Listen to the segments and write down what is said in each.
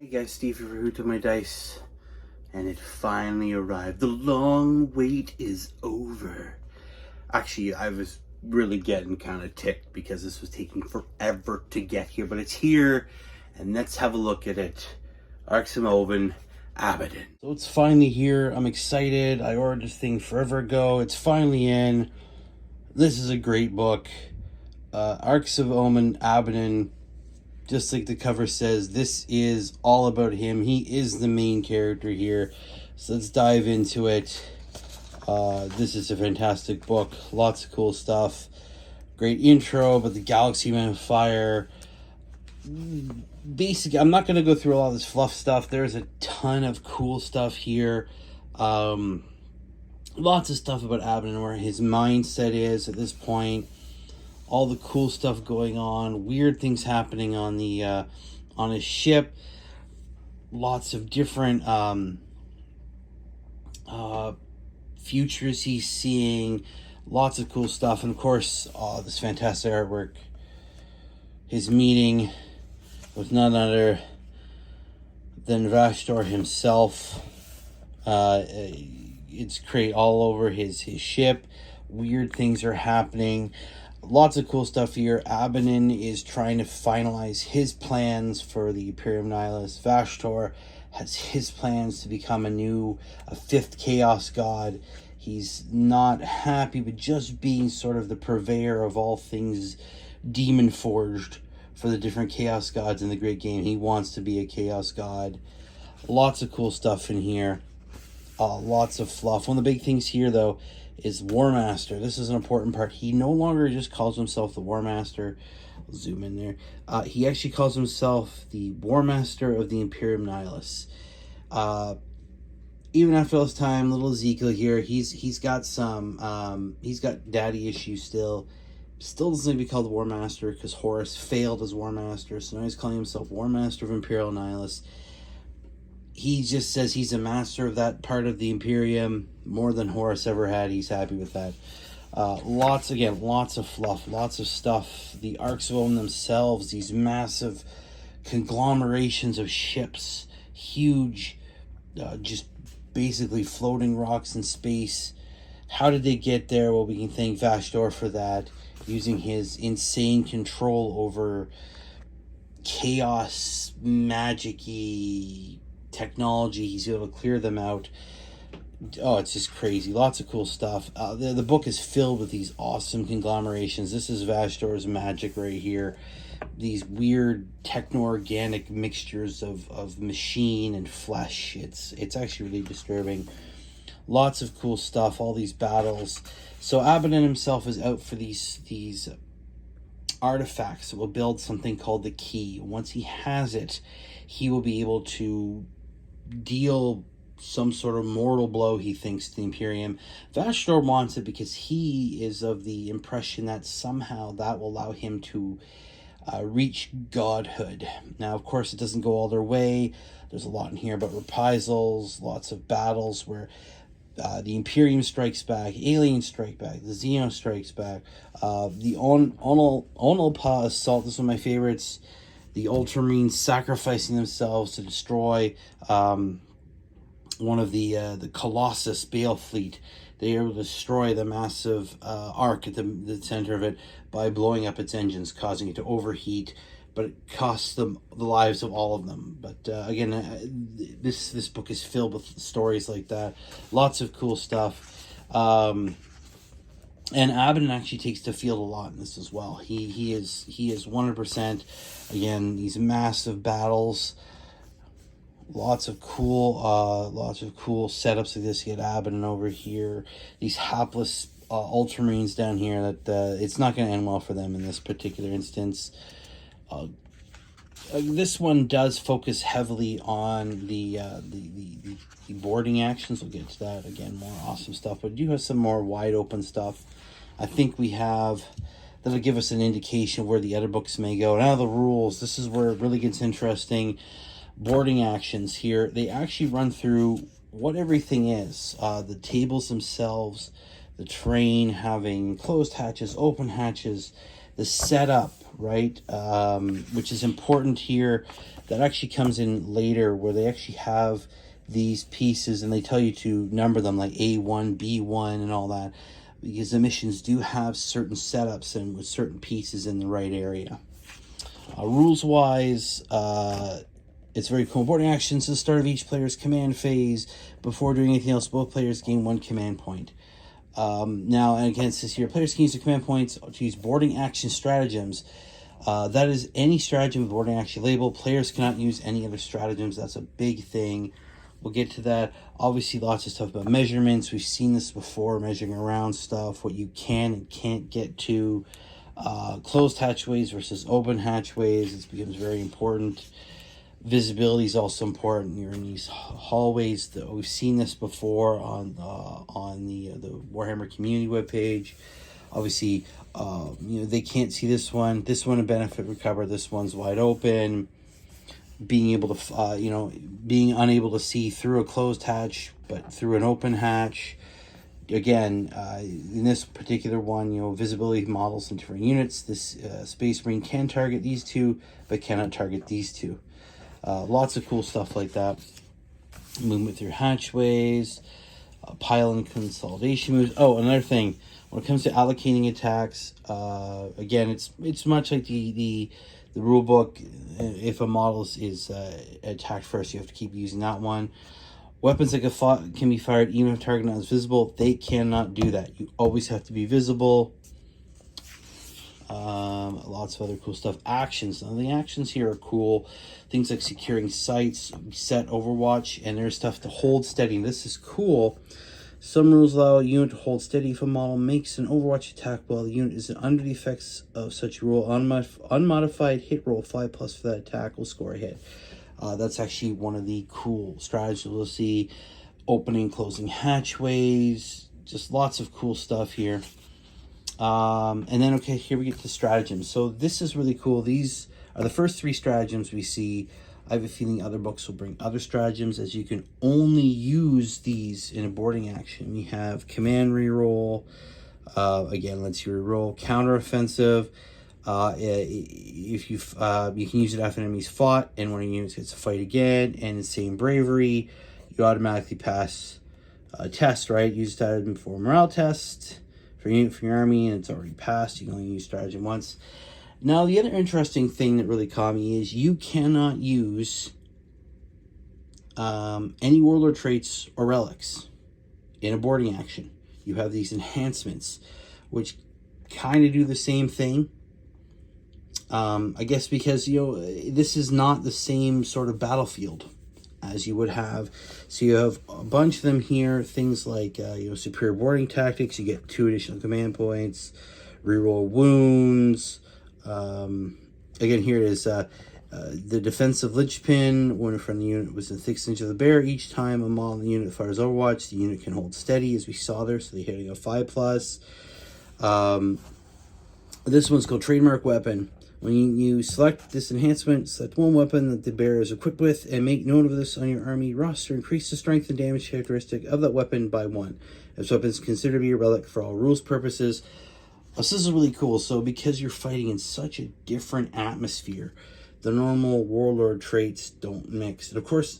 Hey guys, Steve for Who To My Dice, and it finally arrived. The long wait is over. Actually, I was really getting kind of ticked because this was taking forever to get here, but it's here, and let's have a look at it. Arks of Omen, Abaddon. So it's finally here. I'm excited. I ordered this thing forever ago. It's finally in. This is a great book. Arks of Omen, Abaddon. Just like the cover says, this is all about him. He is the main character here. So let's dive into it. This is a fantastic book. Lots of cool stuff. Great intro about the galaxy on fire. Basically, I'm not going to go through a lot of this fluff stuff. There's a ton of cool stuff here. Lots of stuff about Abaddon, where his mindset is at this point. All the cool stuff going on, weird things happening on the on his ship. Lots of different futures he's seeing. Lots of cool stuff, and of course, this fantastic artwork. His meeting with none other than Vashdor himself. It's great all over his ship. Weird things are happening. Lots of cool stuff here. Abaddon is trying to finalize his plans for the Imperium Nihilus. Vashdor has his plans to become a fifth Chaos God. He's not happy with just being sort of the purveyor of all things demon forged for the different Chaos Gods in the Great Game. He wants to be a Chaos God. Lots of cool stuff in here. Lots of fluff. One of the big things here, though, is War Master. This is an important part. He no longer just calls himself the War Master. I'll zoom in there. He actually calls himself the War Master of the Imperium Nihilus. Even after all this time, little Ezekiel here, he's got some he's got daddy issues still. Still doesn't need to be called the War Master because Horus failed as War Master, so now he's calling himself War Master of Imperial Nihilus. He just says he's a master of that part of the Imperium, more than Horus ever had. He's happy with that. Lots of fluff, lots of stuff. The Arks of Omen themselves, these massive conglomerations of ships, huge, just basically floating rocks in space. How did they get there? Well, we can thank Vashdor for that, using his insane control over chaos, magic-y technology. He's able to clear them out. Oh, it's just crazy. Lots of cool stuff. The book is filled with these awesome conglomerations. This is Vashdor's magic right here. These weird techno-organic mixtures of machine and flesh. It's actually really disturbing. Lots of cool stuff. All these battles. So Abaddon himself is out for these artifacts that will build something called the Key. Once he has it, he will be able to deal some sort of mortal blow, he thinks, to the Imperium. Vashdor wants it because he is of the impression that somehow that will allow him to reach godhood. Now, of course, it doesn't go all their way. There's a lot in here about reprisals, lots of battles where the Imperium strikes back, aliens strike back, the Xeno strikes back, the Onalpa assault. This is one of my favorites. The Ultramarines sacrificing themselves to destroy one of the Colossus Bale fleet. They are able to destroy the massive Ark at the center of it by blowing up its engines, causing it to overheat, but it costs them the lives of all of them. But again, this book is filled with stories like that. Lots of cool stuff. And Abaddon actually takes the field a lot in this as well. He is 100%. Again, these massive battles. Lots of cool setups like this. You get Abaddon over here. These hapless Ultramarines down here. That it's not going to end well for them in this particular instance. This one does focus heavily on the boarding actions. We'll get to that again. More awesome stuff, but we do have some more wide open stuff. I think we have that'll give us an indication of where the other books may go. Now the rules. This is where it really gets interesting. Boarding actions here. They actually run through what everything is. The tables themselves, the train having closed hatches, open hatches, the setup, right? Which is important here. That actually comes in later, where they actually have these pieces and they tell you to number them, like A1, B1, and all that, because the missions do have certain setups and with certain pieces in the right area. Rules wise, it's very cool. Boarding actions at the start of each player's command phase. Before doing anything else, both players gain 1 command point. Now, and again, it says here, players can use the command points to use boarding action stratagems. That is any stratagem with boarding action label. Players cannot use any other stratagems. That's a big thing. We'll get to that. Obviously, lots of stuff about measurements. We've seen this before, measuring around stuff, what you can and can't get to. Closed hatchways versus open hatchways. It becomes very important. Visibility is also important. You're in these hallways. We've seen this before on the Warhammer community webpage. Obviously, they can't see this one. This one, a benefit recover. This one's wide open. Being able to, being unable to see through a closed hatch, but through an open hatch. Again, in this particular one, visibility models in different units. This Space Marine can target these two, but cannot target these two. Lots of cool stuff like that. Movement through hatchways, pile and consolidation moves. Oh, another thing, when it comes to allocating attacks, again, it's much like the rule book. If a model is attacked first, you have to keep using that one. Weapons that can be fired even if target not is visible, they cannot do that. You always have to be visible. Lots of other cool stuff. Actions. Now, the actions here are cool. Things like securing sites, set Overwatch, and there's stuff to hold steady. This is cool. Some rules allow a unit to hold steady if a model makes an Overwatch attack while the unit is under the effects of such a rule. Unmodified hit roll 5+ for that attack will score a hit. That's actually one of the cool strategies we'll see. Opening, closing hatchways. Just lots of cool stuff here. And then, okay, here we get to stratagems. So this is really cool. These are the first 3 stratagems we see. I have a feeling other books will bring other stratagems, as you can only use these in a boarding action. We have command reroll. Again, lets you reroll. Counteroffensive. If you can use it after enemies fought and one of your units gets to fight again. And insane bravery, you automatically pass a test, right? Use stratagem for a morale test for your army, and it's already passed. You can only use stratagem once. Now, the other interesting thing that really caught me is you cannot use any warlord traits or relics in a boarding action. You have these enhancements, which kind of do the same thing. I guess because, this is not the same sort of battlefield as you would have. So you have a bunch of them here. Things like, superior boarding tactics. You get 2 additional command points. Reroll wounds. Again, here it is. The defensive linchpin. When a friendly unit was in the thick center of the bear, each time a model in the unit fires Overwatch, the unit can hold steady, as we saw there. So they're hitting a 5+. This one's called Trademark Weapon. When you select this enhancement, select one weapon that the bearer is equipped with and make note of this on your army roster. Increase the strength and damage characteristic of that weapon by 1. This weapon is considered to be a relic for all rules purposes. This is really cool. So because you're fighting in such a different atmosphere, the normal warlord traits don't mix. And of course,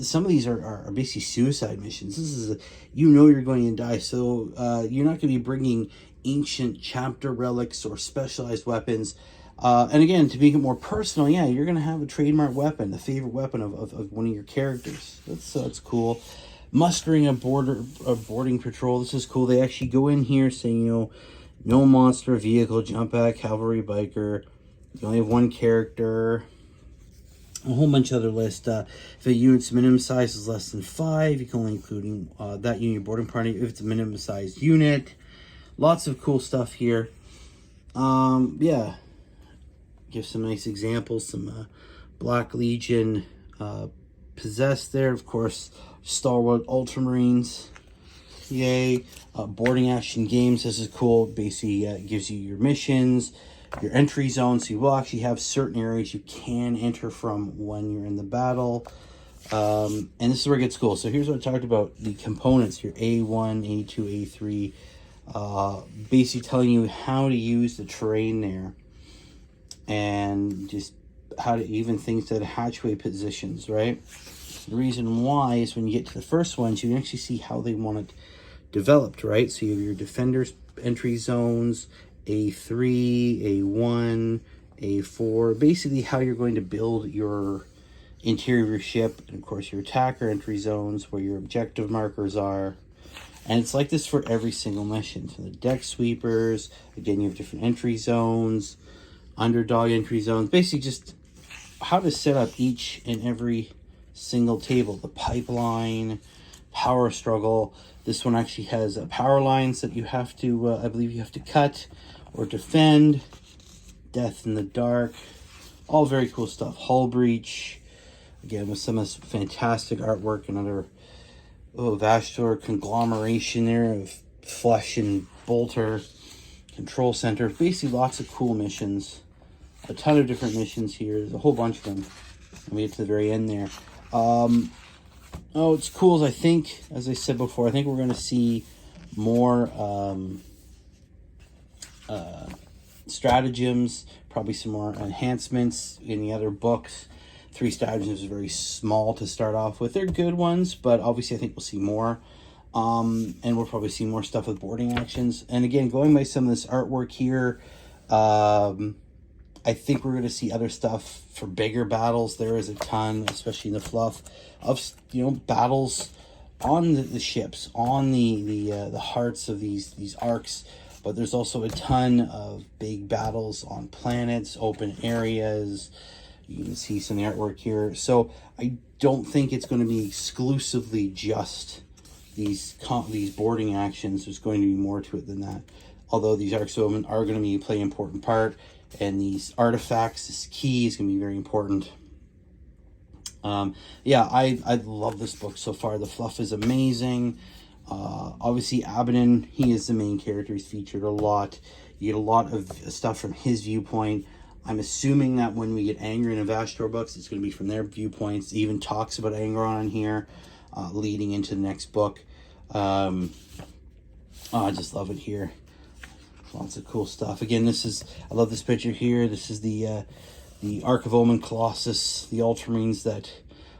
some of these are basically suicide missions. This is you're going to die, so you're not going to be bringing ancient chapter relics or specialized weapons. And again, to make it more personal, you're going to have a trademark weapon, the favorite weapon of one of your characters. That's cool. Mustering a boarding patrol. This is cool. They actually go in here saying, no monster, vehicle, jump back, cavalry, biker. You only have 1 character. A whole bunch of other lists. If a unit's minimum size is less than 5, you can only include that unit in your boarding party if it's a minimum sized unit. Lots of cool stuff here. Give some nice examples. Some Black Legion possessed there. Of course, stalwart Ultramarines. Yay. Boarding action games. This is cool. Basically, it gives you your missions, your entry zone. So you will actually have certain areas you can enter from when you're in the battle. And this is where it gets cool. So here's what I talked about. The components here. A1, A2, A3. basically telling you how to use the terrain there, and just how to even things to the hatchway positions, right? The reason why is when you get to the first ones, you can actually see how they want it developed, right? So you have your defenders entry zones, A3, A1, A4, basically how you're going to build your interior of your ship, and of course your attacker entry zones where your objective markers are. And it's like this for every single mission. So the deck sweepers, again, you have different entry zones, underdog entry zones, basically just how to set up each and every single table. The pipeline, power struggle. This one actually has power lines that you have to, I believe you have to cut or defend. Death in the dark. All very cool stuff. Hull breach. Again, with some of this fantastic artwork. Another vascular conglomeration there of flesh and bolter. Control center. Basically lots of cool missions. A ton of different missions here. There's a whole bunch of them. Let me get to the very end there. Oh, it's cool. As I think, as I said before, I think we're going to see more stratagems, probably some more enhancements in the other books. 3 stratagems is very small to start off with. They're good ones, but obviously I think we'll see more. And we'll probably see more stuff with boarding actions. And again, going by some of this artwork here, I think we're going to see other stuff for bigger battles. There is a ton, especially in the fluff, of, you know, battles on the ships, on the hearts of these arcs. But there's also a ton of big battles on planets, open areas. You can see some of the artwork here. So I don't think it's going to be exclusively just these boarding actions. There's going to be more to it than that. Although these Arks of Omen are going to play an important part. And these artifacts, this key is going to be very important. Yeah, I love this book so far. The fluff is amazing. Obviously, Abaddon, he is the main character. He's featured a lot. You get a lot of stuff from his viewpoint. I'm assuming that when we get Angron and Vastor books, it's going to be from their viewpoints. It even talks about Angron in here, leading into the next book. Oh, I just love it here. Lots of cool stuff. Again, I love this picture here. This is the Ark of Omen Colossus, the Ultramarines that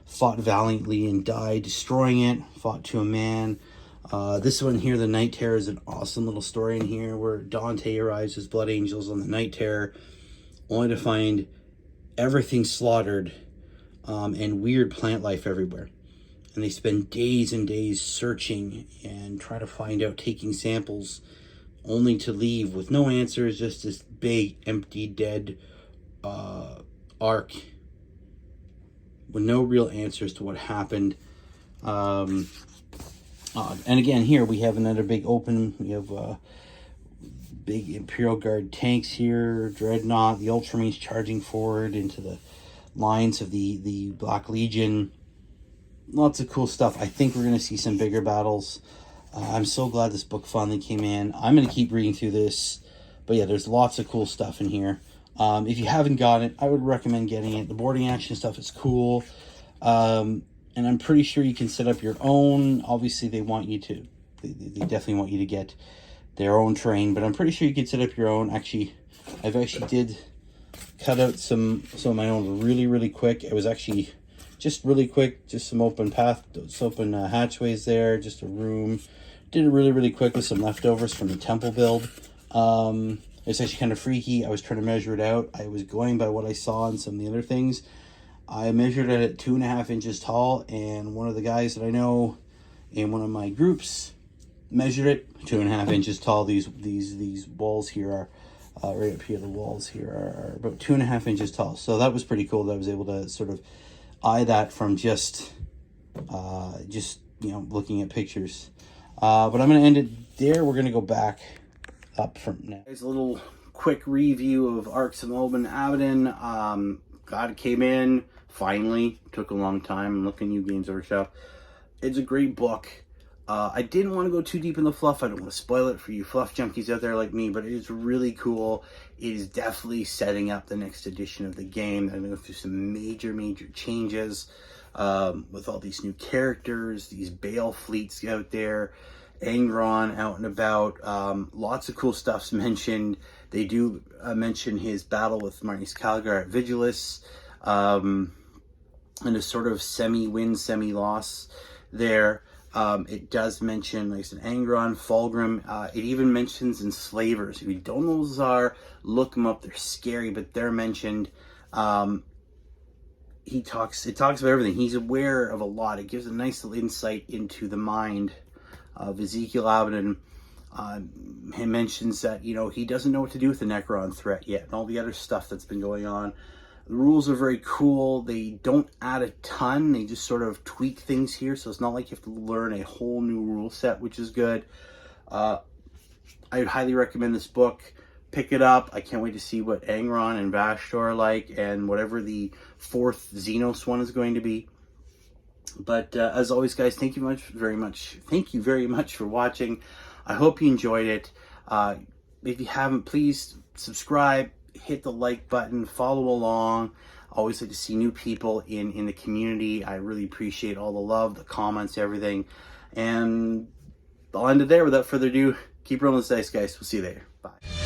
fought valiantly and died destroying it, fought to a man. This one here, the Night Terror, is an awesome little story in here where Dante arrives as Blood Angels on the Night Terror, only to find everything slaughtered, and weird plant life everywhere. And they spend days and days searching and trying to find out, taking samples, only to leave with no answers, just this big, empty, dead ark with no real answers to what happened. And again, here we have another big open. We have big Imperial Guard tanks here, Dreadnought, the Ultramarines charging forward into the lines of the Black Legion. Lots of cool stuff. I think we're going to see some bigger battles. I'm so glad this book finally came in. I'm going to keep reading through this. But yeah, there's lots of cool stuff in here. If you haven't got it, I would recommend getting it. The boarding action stuff is cool. And I'm pretty sure you can set up your own. Obviously, they want you to. They definitely want you to get their own terrain. But I'm pretty sure you can set up your own. Actually, I've actually did cut out some of my own really, really quick. It was actually just really quick. Just some open path, some open hatchways there. Just a room. Did it really, really quick with some leftovers from the temple build. It's actually kind of freaky. I was trying to measure it out. I was going by what I saw and some of the other things. I measured it at 2.5 inches tall, and one of the guys that I know in one of my groups measured it 2.5 inches tall. These walls here are right up here. The walls here are about 2.5 inches tall. So that was pretty cool that I was able to sort of eye that from just you know, looking at pictures. But I'm going to end it there. We're going to go back up from now. Here's a little quick review of Arks of Omen Abaddon. Glad it came in finally. Took a long time. Looking New Games Workshop. It's a great book. I didn't want to go too deep in the fluff. I don't want to spoil it for you fluff junkies out there like me, but it is really cool. It is definitely setting up the next edition of the game. I'm going to go through some major changes with all these new characters, these Bale fleets out there. Angron out and about. Lots of cool stuff's mentioned. They do mention his battle with Marcus Calgar at Vigilus, and a sort of semi-win, semi-loss there. It does mention, like I said, Angron, Fulgrim. It even mentions enslavers. If you don't know those are, look them up. They're scary, but they're mentioned. It talks about everything. He's aware of a lot. It gives a nice little insight into the mind of Ezekiel Abaddon. He mentions that, you know, he doesn't know what to do with the Necron threat yet and all the other stuff that's been going on. The rules are very cool. They don't add a ton. They just sort of tweak things here. So it's not like you have to learn a whole new rule set, which is good. I would highly recommend this book. Pick it up. I can't wait to see what Angron and Vashtor are like, and whatever the 4th Xenos one is going to be. But as always, guys, thank you very much for watching. I hope you enjoyed it. If you haven't, please subscribe, hit the like button, follow along. I always like to see new people in the community. I really appreciate all the love, the comments, everything. And I'll end it there. Without further ado, keep rolling the dice, guys. We'll see you later. Bye.